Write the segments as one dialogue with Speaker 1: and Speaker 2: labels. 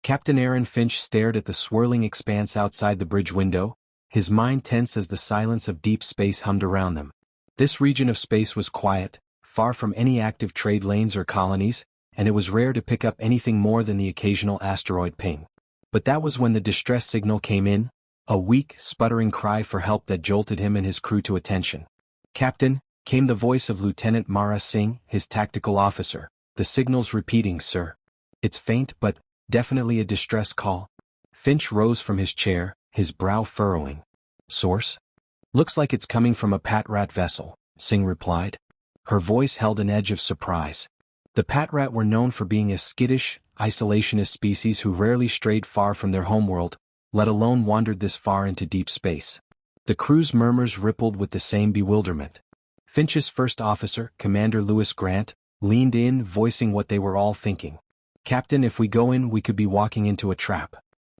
Speaker 1: Captain Aaron Finch stared at the swirling expanse outside the bridge window, his mind tense as the silence of deep space hummed around them. This region of space was quiet, far from any active trade lanes or colonies, and it was rare to pick up anything more than the occasional asteroid ping. But that was when the distress signal came in, a weak, sputtering cry for help that jolted him and his crew to attention. "Captain," came the voice of Lieutenant Mara Singh, his tactical officer. "The signal's repeating, sir. It's faint but definitely a distress call." Finch rose from his chair, his brow furrowing. "Source?" "Looks like it's coming from a Patrat vessel," Singh replied. Her voice held an edge of surprise. The Patrat were known for being a skittish, isolationist species who rarely strayed far from their homeworld, let alone wandered this far into deep space. The crew's murmurs rippled with the same bewilderment. Finch's first officer, Commander Lewis Grant, leaned in, voicing what they were all thinking. "Captain, if we go in, we could be walking into a trap.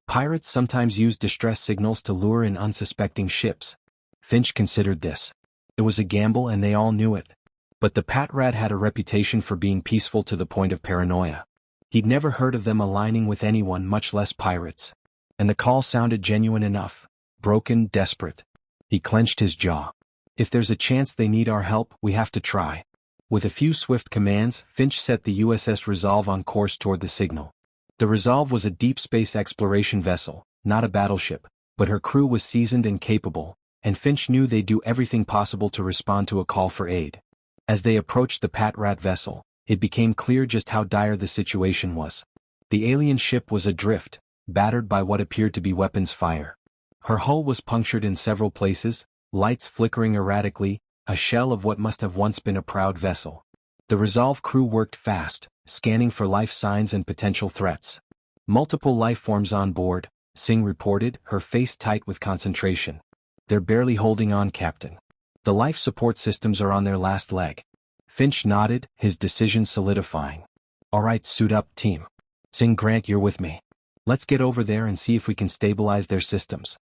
Speaker 1: Pirates sometimes use distress signals to lure in unsuspecting ships." Finch considered this. It was a gamble and they all knew it. But the Patrat had a reputation for being peaceful to the point of paranoia. He'd never heard of them aligning with anyone, much less pirates. And the call sounded genuine enough, broken, desperate. He clenched his jaw. "If there's a chance they need our help, we have to try." With a few swift commands, Finch set the USS Resolve on course toward the signal. The Resolve was a deep space exploration vessel, not a battleship, but her crew was seasoned and capable, and Finch knew they'd do everything possible to respond to a call for aid. As they approached the Patrat vessel, it became clear just how dire the situation was. The alien ship was adrift, battered by what appeared to be weapons fire. Her hull was punctured in several places, lights flickering erratically, a shell of what must have once been a proud vessel. The Resolve crew worked fast, scanning for life signs and potential threats. "Multiple life forms on board," Singh reported, her face tight with concentration. "They're barely holding on, Captain. The life support systems are on their last leg." Finch nodded, his decision solidifying. "All right, suit up, team. Singh, Grant, you're with me. Let's get over there and see if we can stabilize their systems."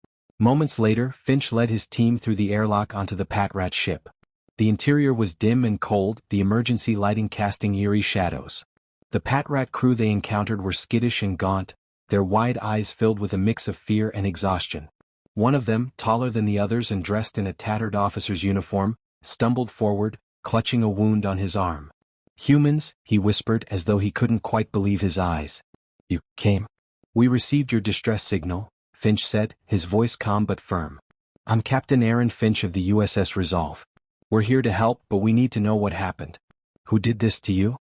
Speaker 1: Moments later, Finch led his team through the airlock onto the Patrat ship. The interior was dim and cold, the emergency lighting casting eerie shadows. The Patrat crew they encountered were skittish and gaunt, their wide eyes filled with a mix of fear and exhaustion. One of them, taller than the others and dressed in a tattered officer's uniform, stumbled forward, clutching a wound on his arm. "Humans," he whispered as though he couldn't quite believe his eyes. "You came?" "We received your distress signal," Finch said, his voice calm but firm. "I'm Captain Aaron Finch of the USS Resolve. We're here to help, but we need to know what happened." "Who did this to you?"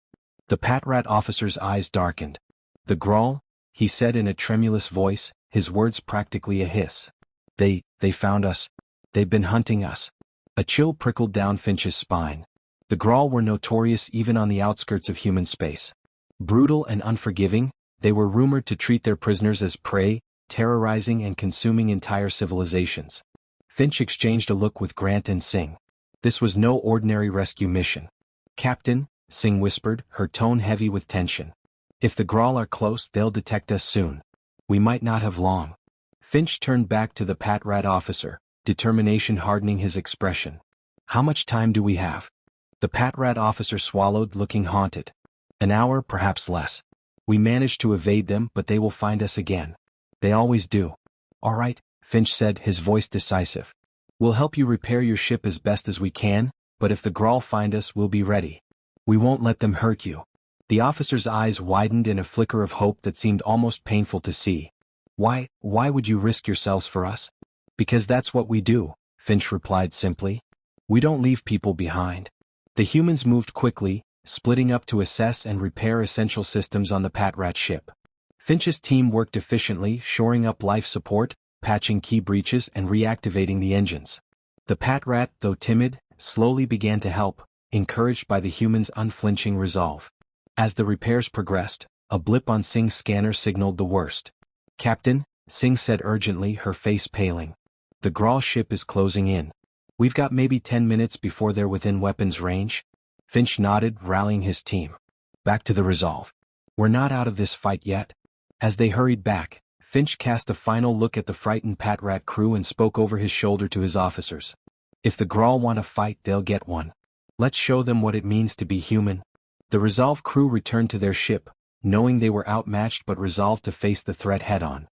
Speaker 1: The Patrat officer's eyes darkened. "The Grall," he said in a tremulous voice, his words practically a hiss. They found us. They've been hunting us." A chill prickled down Finch's spine. The Grall were notorious even on the outskirts of human space. Brutal and unforgiving, they were rumored to treat their prisoners as prey, terrorizing and consuming entire civilizations. Finch exchanged a look with Grant and Singh. This was no ordinary rescue mission. "Captain," Singh whispered, her tone heavy with tension. "If the Grall are close, they'll detect us soon. We might not have long." Finch turned back to the Patrat officer, determination hardening his expression. "How much time do we have?" The Patrat officer swallowed, looking haunted. "An hour, perhaps less. We managed to evade them, but they will find us again. They always do." "All right," Finch said, his voice decisive. "We'll help you repair your ship as best as we can, but if the Grall find us, we'll be ready. We won't let them hurt you." The officer's eyes widened in a flicker of hope that seemed almost painful to see. Why would you risk yourselves for us?" "Because that's what we do," Finch replied simply. "We don't leave people behind." The humans moved quickly, splitting up to assess and repair essential systems on the Patrat ship. Finch's team worked efficiently, shoring up life support, patching key breaches and reactivating the engines. The Patrat, though timid, slowly began to help, encouraged by the humans' unflinching resolve. As the repairs progressed, a blip on Singh's scanner signaled the worst. "Captain," Singh said urgently, her face paling. "The Grall ship is closing in. We've got maybe 10 minutes before they're within weapons range." Finch nodded, rallying his team. "Back to the Resolve. We're not out of this fight yet." As they hurried back, Finch cast a final look at the frightened Patrat crew and spoke over his shoulder to his officers. "If the Grall want a fight, they'll get one. Let's show them what it means to be human." The Resolve crew returned to their ship, knowing they were outmatched but resolved to face the threat head-on.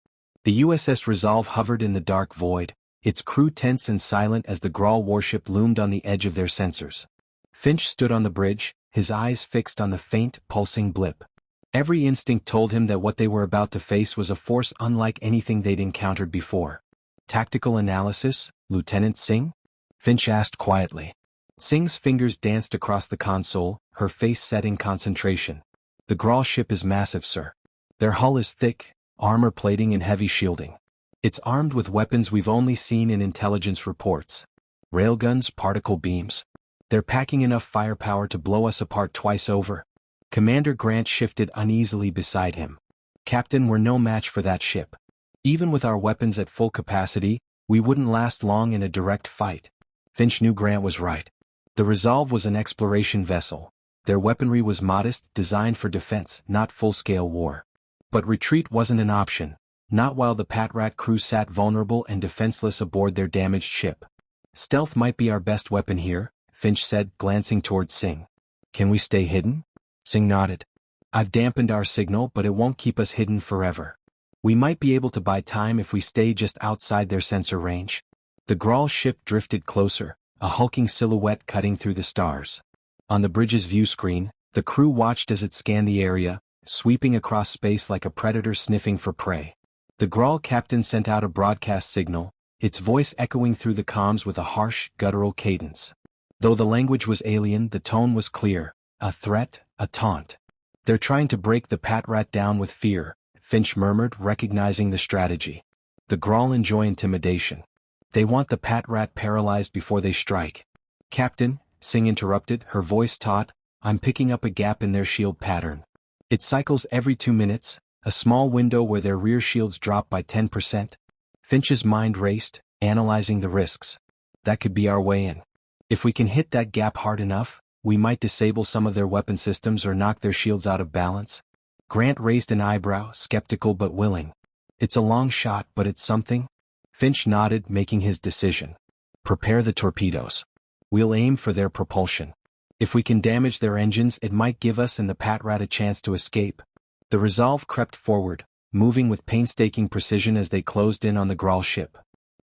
Speaker 1: The USS Resolve hovered in the dark void, its crew tense and silent as the Grall warship loomed on the edge of their sensors. Finch stood on the bridge, his eyes fixed on the faint, pulsing blip. Every instinct told him that what they were about to face was a force unlike anything they'd encountered before. "Tactical analysis, Lieutenant Singh?" Finch asked quietly. Singh's fingers danced across the console, her face set in concentration. "The Grall ship is massive, sir. Their hull is thick, armor plating and heavy shielding. It's armed with weapons we've only seen in intelligence reports. Railguns, particle beams. They're packing enough firepower to blow us apart twice over." Commander Grant shifted uneasily beside him. "Captain, we're no match for that ship. Even with our weapons at full capacity, we wouldn't last long in a direct fight." Finch knew Grant was right. The Resolve was an exploration vessel. Their weaponry was modest, designed for defense, not full-scale war. But retreat wasn't an option, not while the Patrat crew sat vulnerable and defenseless aboard their damaged ship. "Stealth might be our best weapon here," Finch said, glancing toward Singh. "Can we stay hidden?" Singh nodded. "I've dampened our signal, but it won't keep us hidden forever. We might be able to buy time if we stay just outside their sensor range." The Grall ship drifted closer, a hulking silhouette cutting through the stars. On the bridge's view screen, the crew watched as it scanned the area, sweeping across space like a predator sniffing for prey. The Grall captain sent out a broadcast signal, its voice echoing through the comms with a harsh, guttural cadence. Though the language was alien, the tone was clear, a threat, a taunt. "They're trying to break the Patrat down with fear," Finch murmured, recognizing the strategy. "The Grall enjoy intimidation. They want the Patrat paralyzed before they strike." "Captain," Singh interrupted, her voice taut, "I'm picking up a gap in their shield pattern. It cycles every 2 minutes, a small window where their rear shields drop by 10%. Finch's mind raced, analyzing the risks. "That could be our way in. If we can hit that gap hard enough, we might disable some of their weapon systems or knock their shields out of balance." Grant raised an eyebrow, skeptical but willing. "It's a long shot, but it's something." Finch nodded, making his decision. "Prepare the torpedoes. We'll aim for their propulsion. If we can damage their engines, it might give us and the Patrat a chance to escape." The Resolve crept forward, moving with painstaking precision as they closed in on the Grall ship.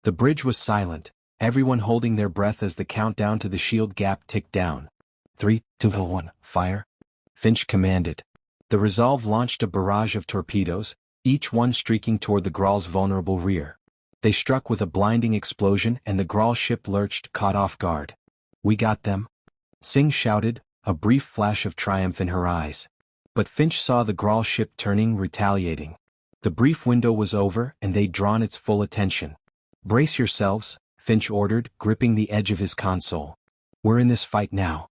Speaker 1: The bridge was silent, everyone holding their breath as the countdown to the shield gap ticked down. 3, 2, 1, fire," Finch commanded. The Resolve launched a barrage of torpedoes, each one streaking toward the Grall's vulnerable rear. They struck with a blinding explosion and the Grall ship lurched, caught off guard. "We got them," Singh shouted, a brief flash of triumph in her eyes. But Finch saw the Grall ship turning, retaliating. The brief window was over and they'd drawn its full attention. "Brace yourselves," Finch ordered, gripping the edge of his console. "We're in this fight now."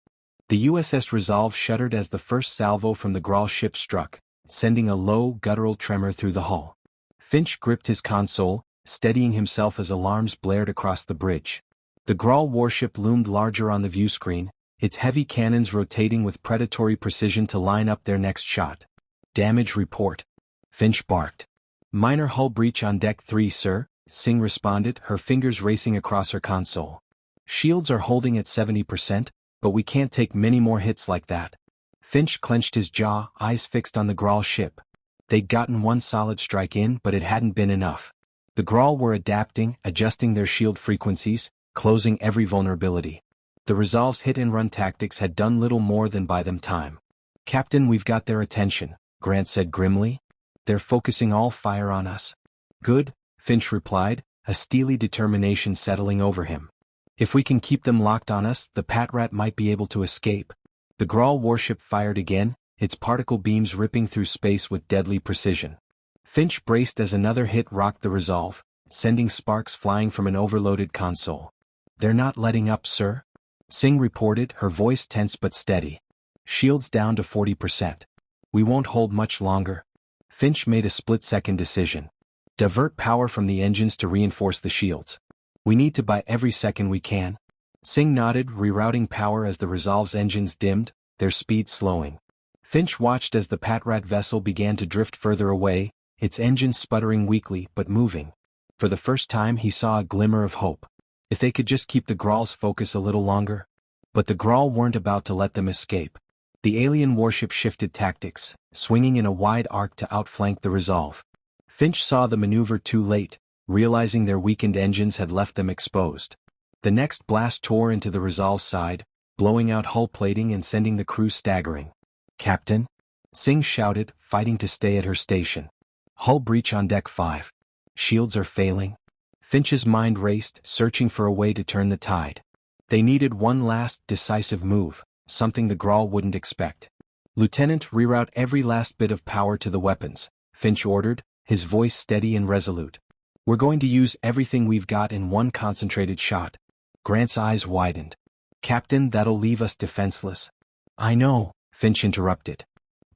Speaker 1: The USS Resolve shuddered as the first salvo from the Grall ship struck, sending a low, guttural tremor through the hull. Finch gripped his console, steadying himself as alarms blared across the bridge. The Grall warship loomed larger on the view screen, its heavy cannons rotating with predatory precision to line up their next shot. "Damage report," Finch barked. "Minor hull breach on deck 3, sir," Singh responded, her fingers racing across her console. "Shields are holding at 70%, but we can't take many more hits like that." Finch clenched his jaw, eyes fixed on the Grall ship. They'd gotten one solid strike in, but it hadn't been enough. The Grall were adapting, adjusting their shield frequencies, closing every vulnerability. The Resolve's hit-and-run tactics had done little more than buy them time. "Captain, we've got their attention," Grant said grimly. "They're focusing all fire on us." "Good," Finch replied, a steely determination settling over him. "If we can keep them locked on us, the Patrat might be able to escape." The Grall warship fired again, its particle beams ripping through space with deadly precision. Finch braced as another hit rocked the Resolve, sending sparks flying from an overloaded console. "They're not letting up, sir," Singh reported, her voice tense but steady. "Shields down to 40%. We won't hold much longer." Finch made a split-second decision. "Divert power from the engines to reinforce the shields. We need to buy every second we can." Singh nodded, rerouting power as the Resolve's engines dimmed, their speed slowing. Finch watched as the Patrat vessel began to drift further away, its engines sputtering weakly but moving. For the first time he saw a glimmer of hope. If they could just keep the Grall's focus a little longer. But the Grall weren't about to let them escape. The alien warship shifted tactics, swinging in a wide arc to outflank the Resolve. Finch saw the maneuver too late, realizing their weakened engines had left them exposed. The next blast tore into the Resolve's side, blowing out hull plating and sending the crew staggering. "Captain?" Singh shouted, fighting to stay at her station. "Hull breach on deck 5. Shields are failing." Finch's mind raced, searching for a way to turn the tide. They needed one last, decisive move, something the Grall wouldn't expect. "Lieutenant, reroute every last bit of power to the weapons," Finch ordered, his voice steady and resolute. "We're going to use everything we've got in one concentrated shot." Grant's eyes widened. "Captain, that'll leave us defenseless." "I know," Finch interrupted.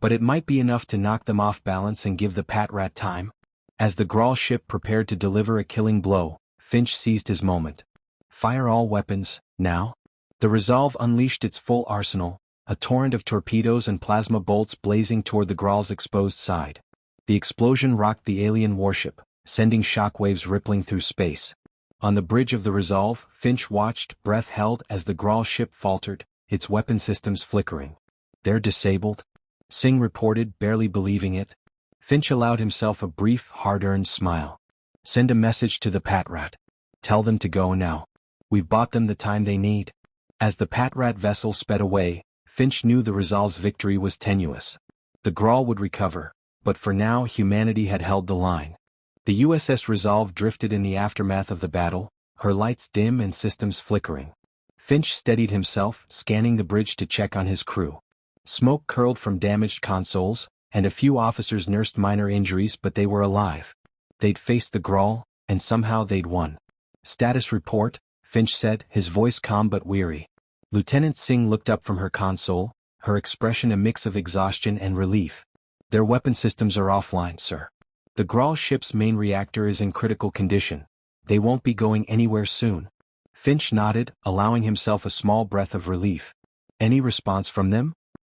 Speaker 1: "But it might be enough to knock them off balance and give the Patrat time." As the Grall ship prepared to deliver a killing blow, Finch seized his moment. "Fire all weapons, now." The Resolve unleashed its full arsenal, a torrent of torpedoes and plasma bolts blazing toward the Grall's exposed side. The explosion rocked the alien warship, sending shockwaves rippling through space. On the bridge of the Resolve, Finch watched, breath held as the Grall ship faltered, its weapon systems flickering. "They're disabled," Singh reported, barely believing it. Finch allowed himself a brief, hard-earned smile. "Send a message to the Patrat. Tell them to go now. We've bought them the time they need." As the Patrat vessel sped away, Finch knew the Resolve's victory was tenuous. The Grall would recover, but for now humanity had held the line. The USS Resolve drifted in the aftermath of the battle, her lights dim and systems flickering. Finch steadied himself, scanning the bridge to check on his crew. Smoke curled from damaged consoles, and a few officers nursed minor injuries, but they were alive. They'd faced the Grall, and somehow they'd won. "Status report," Finch said, his voice calm but weary. Lieutenant Singh looked up from her console, her expression a mix of exhaustion and relief. "Their weapon systems are offline, sir. The Grall ship's main reactor is in critical condition. They won't be going anywhere soon." Finch nodded, allowing himself a small breath of relief. "Any response from them?"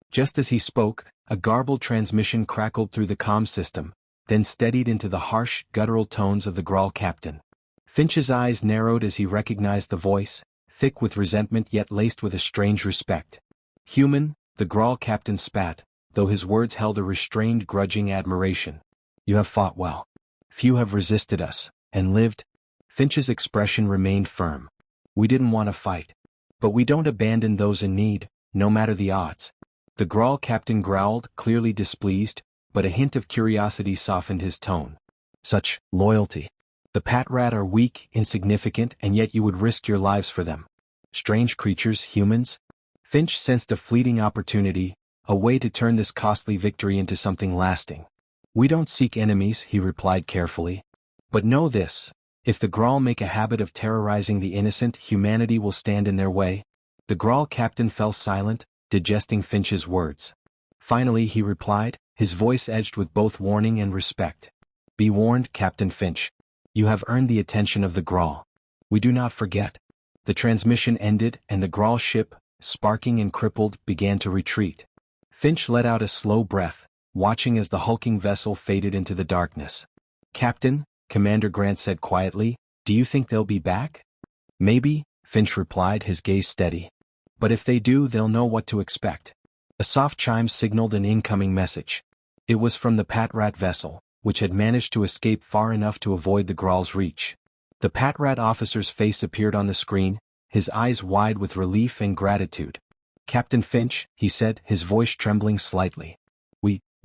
Speaker 1: Just as he spoke, a garbled transmission crackled through the comm system, then steadied into the harsh, guttural tones of the Grall captain. Finch's eyes narrowed as he recognized the voice, thick with resentment yet laced with a strange respect. "Human," the Grall captain spat, though his words held a restrained, grudging admiration. "You have fought well. Few have resisted us, and lived." Finch's expression remained firm. "We didn't want to fight. But we don't abandon those in need, no matter the odds." The Grall captain growled, clearly displeased, but a hint of curiosity softened his tone. "Such loyalty. The Patrat are weak, insignificant, and yet you would risk your lives for them. Strange creatures, humans?" Finch sensed a fleeting opportunity, a way to turn this costly victory into something lasting. "We don't seek enemies," he replied carefully. "But know this, if the Grall make a habit of terrorizing the innocent, humanity will stand in their way." The Grall captain fell silent, digesting Finch's words. Finally he replied, his voice edged with both warning and respect. "Be warned, Captain Finch. You have earned the attention of the Grall. We do not forget." The transmission ended, and the Grall ship, sparking and crippled, began to retreat. Finch let out a slow breath, watching as the hulking vessel faded into the darkness. "Captain," Commander Grant said quietly, "do you think they'll be back?" "Maybe," Finch replied, his gaze steady. "But if they do, they'll know what to expect." A soft chime signaled an incoming message. It was from the Patrat vessel, which had managed to escape far enough to avoid the Grall's reach. The Patrat officer's face appeared on the screen, his eyes wide with relief and gratitude. "Captain Finch," he said, his voice trembling slightly.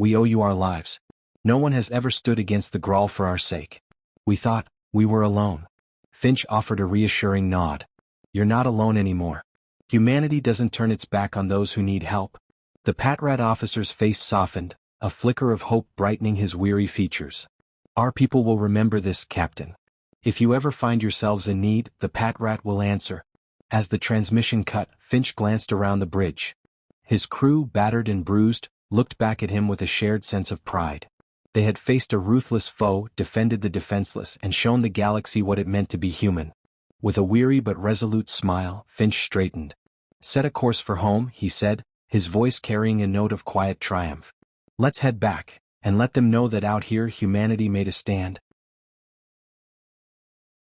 Speaker 1: We owe you our lives. No one has ever stood against the Grall for our sake. We thought we were alone." Finch offered a reassuring nod. "You're not alone anymore. Humanity doesn't turn its back on those who need help." The Patrat officer's face softened, a flicker of hope brightening his weary features. "Our people will remember this, Captain. If you ever find yourselves in need, the Patrat will answer." As the transmission cut, Finch glanced around the bridge. His crew, battered and bruised, looked back at him with a shared sense of pride. They had faced a ruthless foe, defended the defenseless, and shown the galaxy what it meant to be human. With a weary but resolute smile, Finch straightened. "Set a course for home," he said, his voice carrying a note of quiet triumph. "Let's head back, and let them know that out here humanity made a stand."